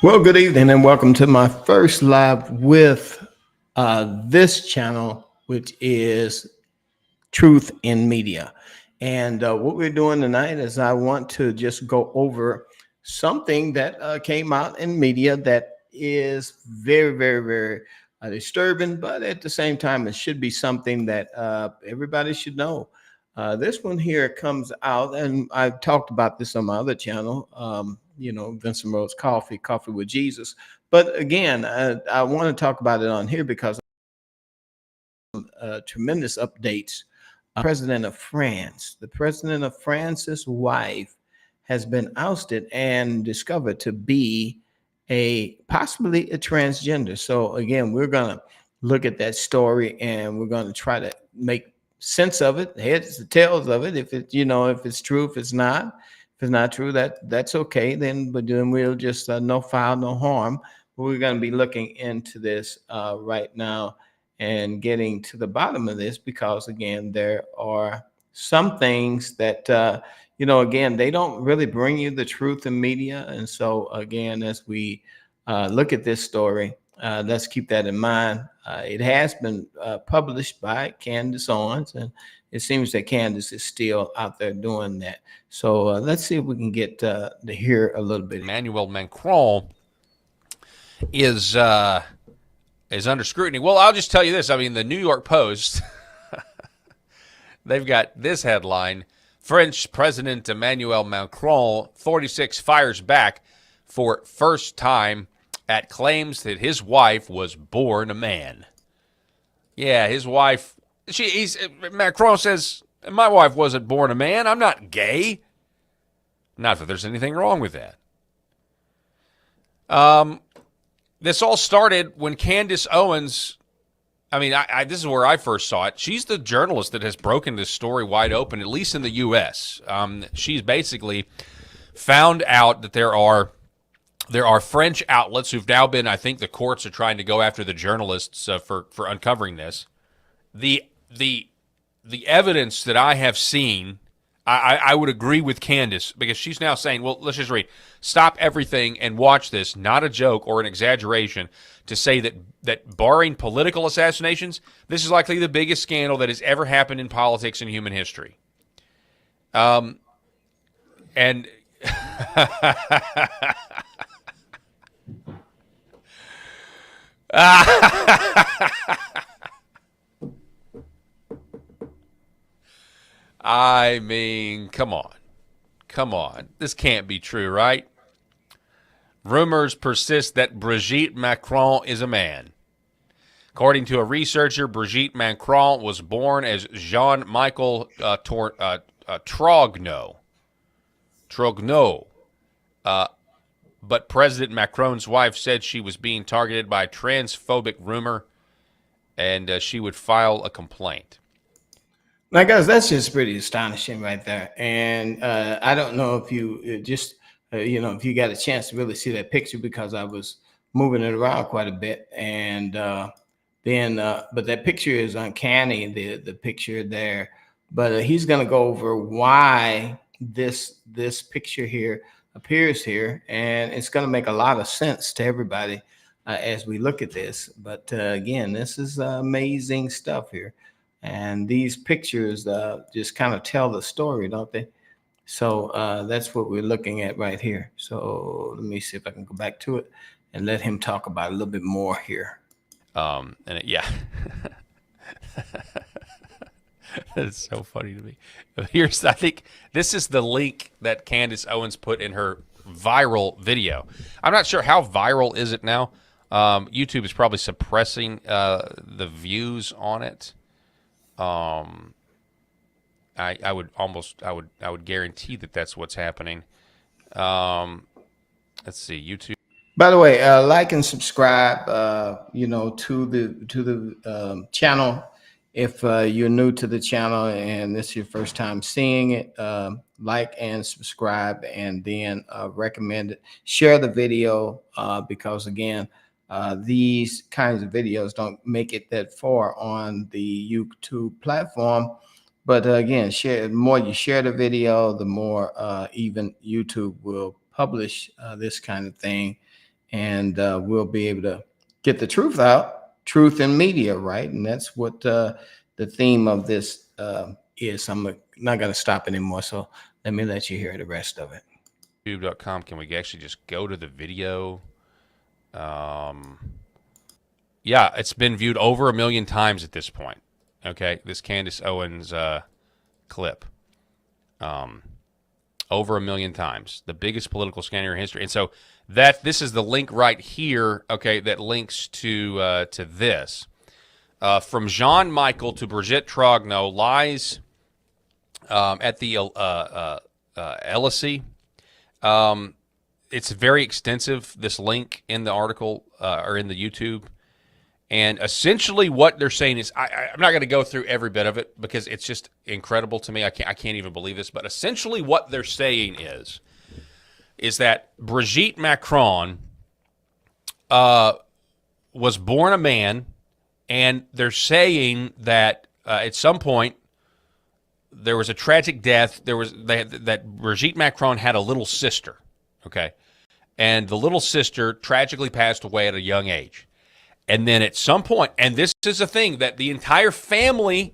Well, good evening and welcome to my first live with this channel, which is Truth in Media. And what we're doing tonight is I want to just go over something that came out in media that is very, very, very disturbing, but at the same time, it should be something that everybody should know. This one here comes out, and I've talked about this on my other channel, Vincent Rose Coffee with Jesus. But again, I want to talk about it on here because tremendous updates. President of France, the president of France's wife has been ousted and discovered to be possibly a transgender. So again, we're going to look at that story and we're going to try to make sense of it, heads the tails of it. If if it's true, if it's not true, that's okay. But then we'll just no foul, no harm. But we're going to be looking into this right now and getting to the bottom of this, because again, there are some things that again, they don't really bring you the truth in media. And so again, as we look at this story, let's keep that in mind. It has been published by Candace Owens, and it seems that Candace is still out there doing that. So let's see if we can get to hear a little bit. Emmanuel Macron is under scrutiny. Well, I'll just tell you this. I mean, the New York Post, they've got this headline: French President Emmanuel Macron, 46, fires back for first time at claims that his wife was born a man. Yeah, his wife, Macron says, my wife wasn't born a man. I'm not gay. Not that there's anything wrong with that. This all started when Candace Owens, this is where I first saw it. She's the journalist that has broken this story wide open, at least in the U.S. She's basically found out that there are French outlets who've now been, I think the courts are trying to go after the journalists for uncovering this. The evidence that I have seen, I would agree with Candace, because she's now saying, well, let's just read. Stop everything and watch this. Not a joke or an exaggeration to say that barring political assassinations, this is likely the biggest scandal that has ever happened in politics in human history. And I mean, come on. This can't be true, right? Rumors persist that Brigitte Macron is a man. According to a researcher, Brigitte Macron was born as Jean-Michel Trogneau. But President Macron's wife said she was being targeted by a transphobic rumor, and she would file a complaint. Now, guys, that's just pretty astonishing right there. And I don't know if you if you got a chance to really see that picture, because I was moving it around quite a bit. And but that picture is uncanny, the picture there. But he's going to go over why this picture here appears here. And it's going to make a lot of sense to everybody as we look at this. But again, this is amazing stuff here. And these pictures just kind of tell the story, don't they? So that's what we're looking at right here. So let me see if I can go back to it and let him talk about it a little bit more here. Yeah. It's so funny to me. I think this is the link that Candace Owens put in her viral video. I'm not sure how viral is it now. YouTube is probably suppressing the views on it. I would guarantee that that's what's happening. Let's see, YouTube. By the way, like and subscribe, to the channel. If you're new to the channel and this is your first time seeing it, like and subscribe, and then recommend it. Share the video because, again, these kinds of videos don't make it that far on the YouTube platform. But again, share. The more you share the video, the more even YouTube will publish this kind of thing, and we'll be able to get the truth out. Truth in media, right? And that's what the theme of this is. I'm not going to stop anymore, so let me let you hear the rest of it. YouTube.com. Can we actually just go to the video? Yeah, it's been viewed over 1 million times at this point. Okay, this Candace Owens clip. Over 1 million times. The biggest political scandal in history. And so this is the link right here, okay, that links to this. From Jean Michael to Brigitte Trogneau, lies at the LSE. It's very extensive, this link in the article or in the YouTube. And essentially what they're saying is, I'm not going to go through every bit of it because it's just incredible to me. I can't even believe this. But essentially what they're saying is that Brigitte Macron was born a man, and they're saying that at some point there was a tragic death. That Brigitte Macron had a little sister, okay? And the little sister tragically passed away at a young age. And then at some point, and this is a thing that the entire family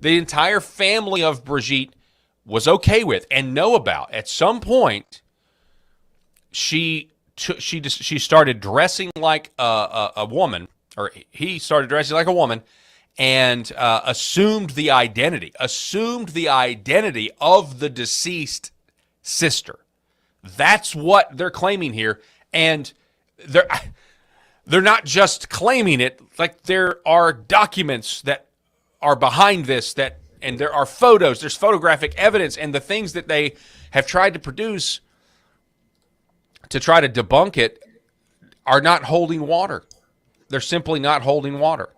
of Brigitte was okay with and know about. At some point, she started dressing like a woman, or he started dressing like a woman, and assumed the identity of the deceased sister. That's what they're claiming here, and they're not just claiming it. Like, there are documents that are behind this, and there are photos, there's photographic evidence, and the things that they have tried to produce to try to debunk it are not holding water. They're simply not holding water.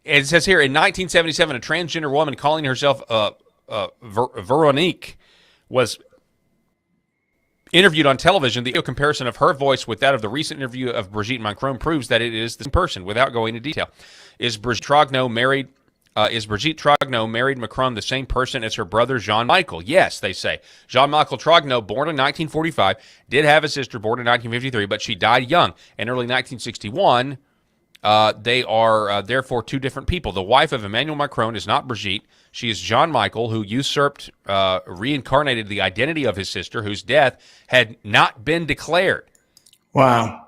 It says here, in 1977, a transgender woman calling herself Veronique was interviewed on television. The comparison of her voice with that of the recent interview of Brigitte Macron proves that it is the same person. Without going into detail, is Brigitte Trogneau married Macron the same person as her brother Jean-Michel? Yes, they say. Jean-Michel Trogneau, born in 1945, did have a sister born in 1953, but she died young. In early 1961, they are therefore two different people. The wife of Emmanuel Macron is not Brigitte. She is Jean-Michel, who reincarnated the identity of his sister, whose death had not been declared. Wow.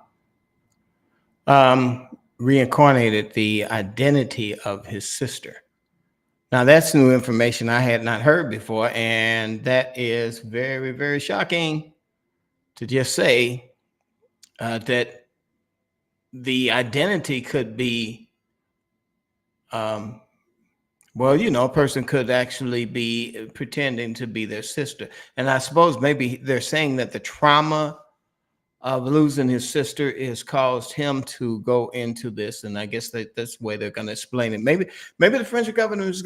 Reincarnated the identity of his sister. Now, that's new information I had not heard before, and that is very, very shocking to just say that the identity could be, a person could actually be pretending to be their sister. And I suppose maybe they're saying that the trauma of losing his sister has caused him to go into this. And I guess that's the way they're going to explain it. Maybe the French government is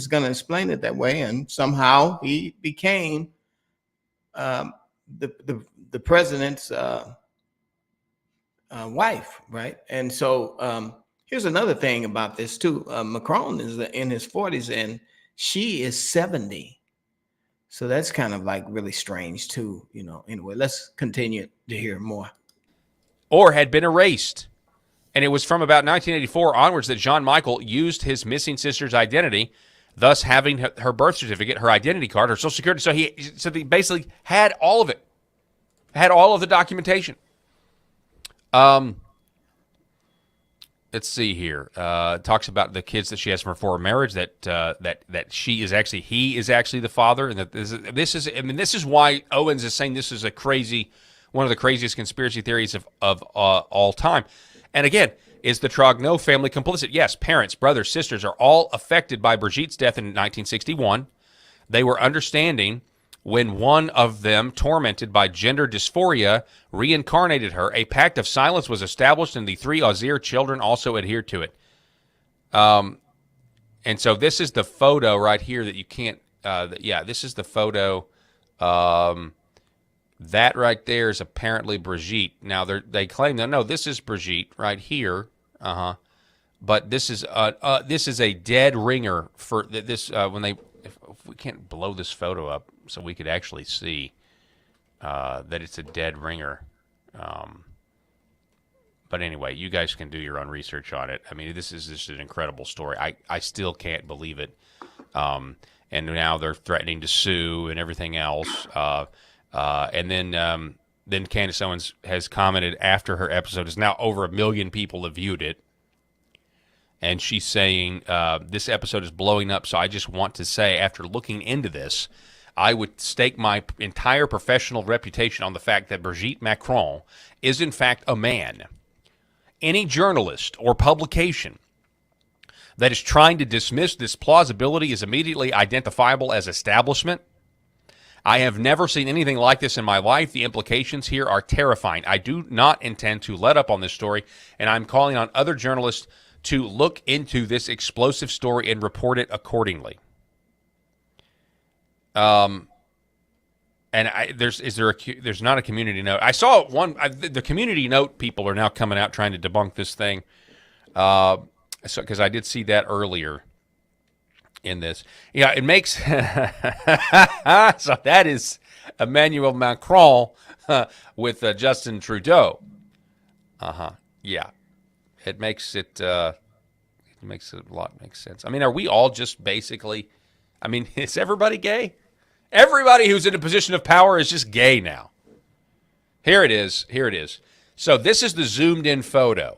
going to explain it that way. And somehow he became the president's wife, right? And so here's another thing about this too. Macron is in his 40s and she is 70. So that's kind of like really strange too, Anyway, let's continue to hear more. Or had been erased. And it was from about 1984 onwards that Jean-Michel used his missing sister's identity, thus having her birth certificate, her identity card, her social security. So he basically had all of it, had all of the documentation. Let's see here. Talks about the kids that she has from her former marriage. That he is actually the father, and that this is why Owens is saying this is one of the craziest conspiracy theories of all time. And again, is the Trogneau family complicit? Yes, parents, brothers, sisters are all affected by Brigitte's death in 1961. They were understanding when one of them, tormented by gender dysphoria, reincarnated her. A pact of silence was established, and the 3 Ozir children also adhered to it. And so this is the photo right here that you can't. This is the photo. That right there is apparently Brigitte. Now they claim that no, this is Brigitte right here. But this is a dead ringer for this. When they, if we can't blow this photo up so we could actually see that it's a dead ringer. But anyway, you guys can do your own research on it. I mean, this is just an incredible story. I still can't believe it. And now they're threatening to sue and everything else. And then Candace Owens has commented after her episode is now over 1 million people have viewed it. And she's saying, this episode is blowing up. So I just want to say, after looking into this, I would stake my entire professional reputation on the fact that Brigitte Macron is in fact a man. Any journalist or publication that is trying to dismiss this plausibility is immediately identifiable as establishment. I have never seen anything like this in my life. The implications here are terrifying. I do not intend to let up on this story, and I'm calling on other journalists to look into this explosive story and report it accordingly. And there's not a community note. I saw one. The community note people are now coming out trying to debunk this thing. Because I did see that earlier in this. Yeah, it makes so that is Emmanuel Macron with Justin Trudeau. Yeah, it makes it a lot make sense. I mean, are we all just basically? I mean, is everybody gay? Everybody who's in a position of power is just gay now. Here it is. So this is the zoomed in photo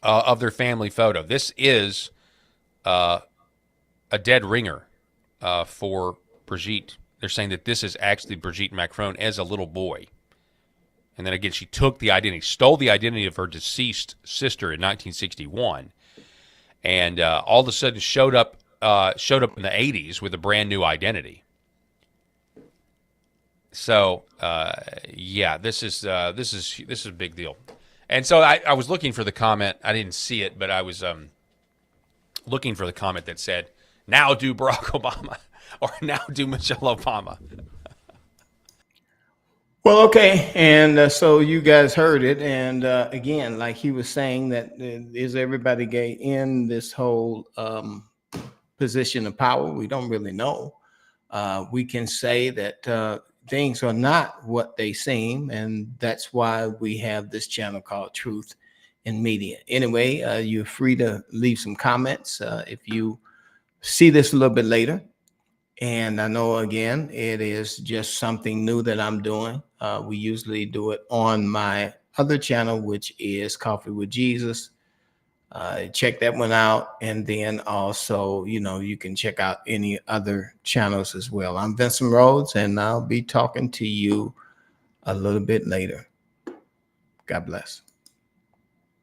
of their family photo. This is a dead ringer for Brigitte. They're saying that this is actually Brigitte Macron as a little boy. And then again, she took the identity, stole the identity of her deceased sister in 1961, and all of a sudden showed up in the 80s with a brand new identity. So this is a big deal. And so I was looking for the comment. I didn't see it, but I was looking for the comment that said, "Now do Barack Obama," or "Now do Michelle Obama." Well, okay, and so you guys heard it, and again, like he was saying, that is everybody gay in this whole position of power? We don't really know. We can say that things are not what they seem, and that's why we have this channel called Truth in Media. Anyway, you're free to leave some comments if you see this a little bit later. And I know, again, it is just something new that I'm doing. We usually do it on my other channel, which is Coffee with Jesus. Check that one out. And then also, you can check out any other channels as well. I'm Vincent Rhodes, and I'll be talking to you a little bit later. God bless.